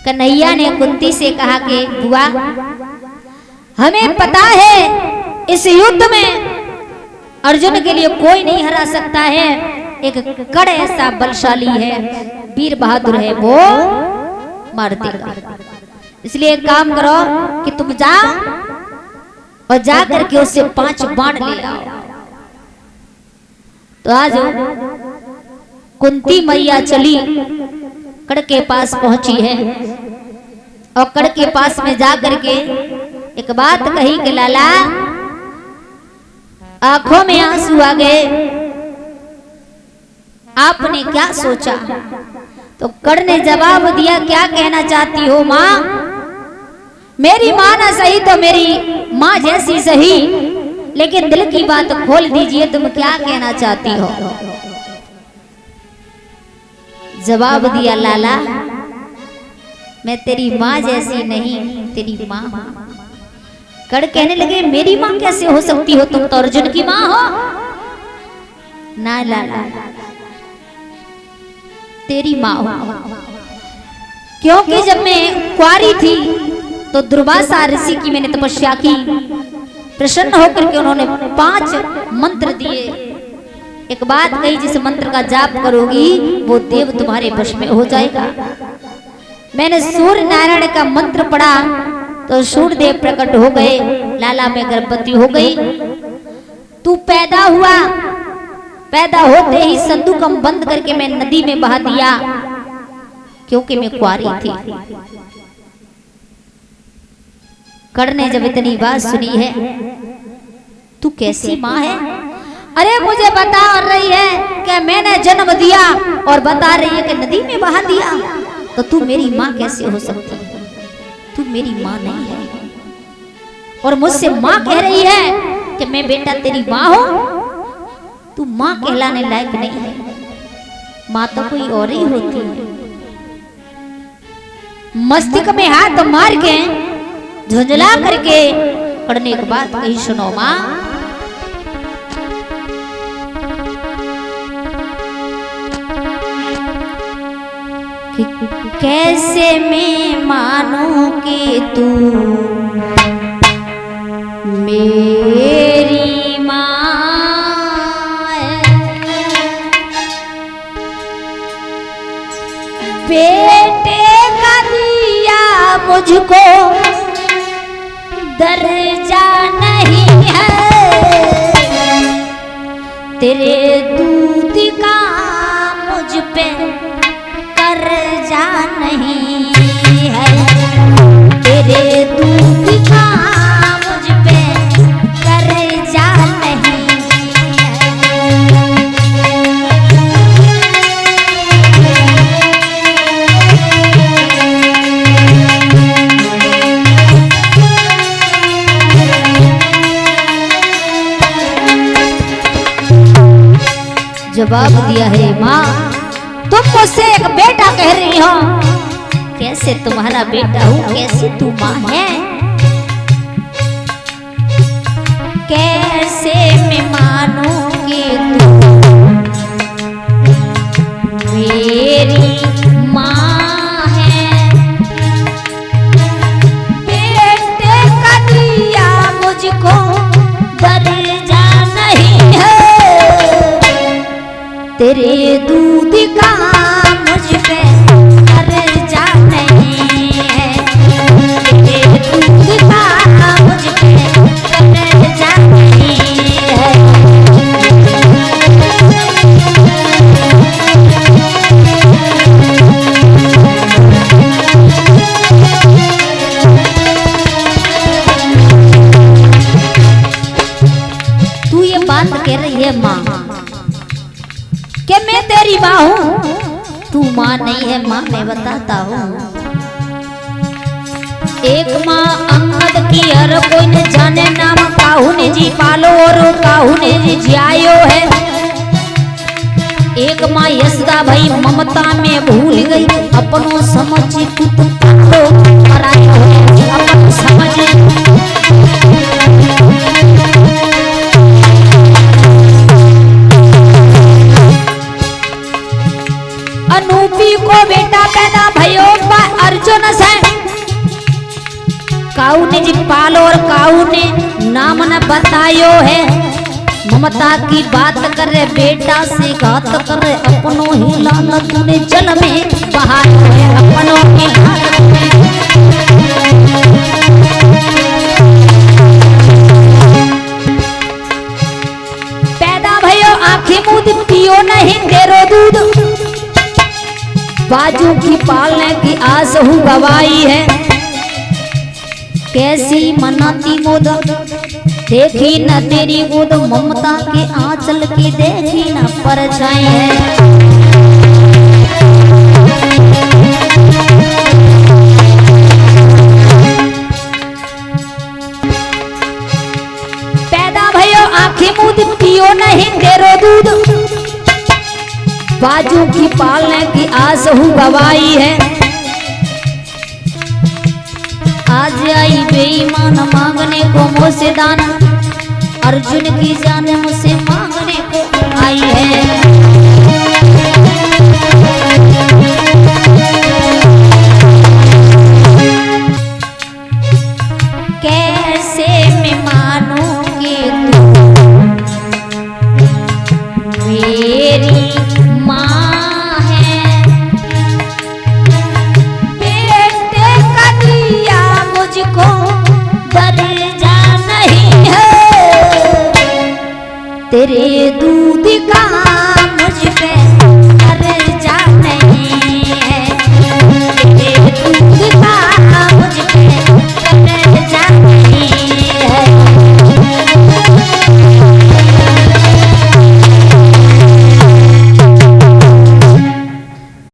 कन्हैया ने कुंती से कहा कि बुआ हमें पता है इस युद्ध में अर्जुन के लिए कोई नहीं हरा सकता है, एक कड़ ऐसा बलशाली है, वीर बहादुर है, वो मार देगा। इसलिए एक काम करो कि तुम जाओ और जा करके उससे 5 बाण ले आओ। तो आज कुंती मैया चली, कड़ के पास पहुंची है और कड़ के पास में जा करके एक बात कही कि लाला आंखों में आंसू आ गए, आपने क्या सोचा? तो कड़ ने जवाब दिया, क्या कहना चाहती हो माँ? मेरी माँ ना सही तो मेरी माँ जैसी सही, लेकिन दिल की बात खोल दीजिए, तुम क्या कहना चाहती हो? जवाब दिया, लाला मैं तेरी माँ जैसी नहीं, तेरी माँ। कड़ कहने लगे, मेरी माँ कैसे हो सकती हो, तुम तो अर्जुन की माँ हो। ना लाला तेरी माँ हो, क्योंकि जब मैं कुंवारी थी तो दुर्वासा ऋषि की मैंने तपस्या की, प्रसन्न होकर के उन्होंने 5 मंत्र दिए। एक बात कही, जिस मंत्र का जाप करोगी वो देव तुम्हारे वश में हो जाएगा। मैंने सूर्य नारायण का मंत्र पढ़ा तो सूर्य देव प्रकट हो गए, लाला मैं गर्भवती हो गई। तू पैदा हुआ, पैदा होते ही संदूकम बंद करके मैं नदी में बहा दिया, क्योंकि मैं कुंवारी थी। कड़ ने जब इतनी बात सुनी है, तू कैसी माँ है? अरे मुझे बता रही है कि मैंने जन्म दिया और बता रही है कि नदी में बहा दिया, तो तू मेरी माँ कैसे हो सकती है? तू मेरी माँ नहीं है और मुझसे माँ कह रही है कि मैं बेटा तेरी माँ हूं। तू माँ कहलाने लायक नहीं है, माँ तो कोई और ही होती है। मस्तिष्क में हाथ मार के झुंझला करके पढ़ने के बाद कही, सुनो माँ, कैसे मैं मानूं कि तू मेरी माँ है। बेटे का दिया मुझको दर्जा नहीं है, तेरे दूध का मुझ पे कर्जा नहीं है, तेरे दूध का मुझ पे कर्जा नहीं जवाब दिया है, माँ तुम मुझसे एक बेटा कह रही हो, कैसे तुम्हारा बेटा हूँ, कैसे तू माँ है? कैसे मैं मानूं कि तू मेरी माँ है? बेटे का दिया मुझको दर्जा नहीं है, तेरे दूध का मुझ पे कर्जा नहीं है, तेरे दूध का मुझ पे कर्जा नहीं है। तू ये बात कह रही है माँ कि मैं तेरी माँ हूँ, तू माँ नहीं है माँ, मैं बताता हूँ। एक माँ अंगद की हर कोई न जाने नाम, काहू ने जी पालो और काहू ने जी जियायो है। एक माँ यशोदा भाई ममता में भूल गई, अपनों समझ कुछ तो पराया है, अपन समझ अनूपी को बेटा पैदा भयो अर्जुन नस है काऊ ने जी पालो और काऊ ने नाम न बतायो है। ममता की बात करे बेटा से घात करे अपनों ही लाल तूने जल में बहायो है अपनों ही लाल में। पैदा भयो आंखें मूंद पियो नहीं तेरो दूध बाजू की पालने की आस हूँ गवाई है। कैसी मनाती मोद देखी न तेरी गोद ममता के आंचल की देखी न परछाई है। पैदा भयो आंखें मूंद पियो नहीं तेरो दूध बाजू की पालने की आस हूँ गवाई है। आज आई बेईमान मांगने को मुझसे दान अर्जुन की जान मुझसे मांगने को आई है। कैसे मैं मानूंगी तू मेरी माँ है बेटे का दिया मुझको दर्जा नहीं है तेरे दूर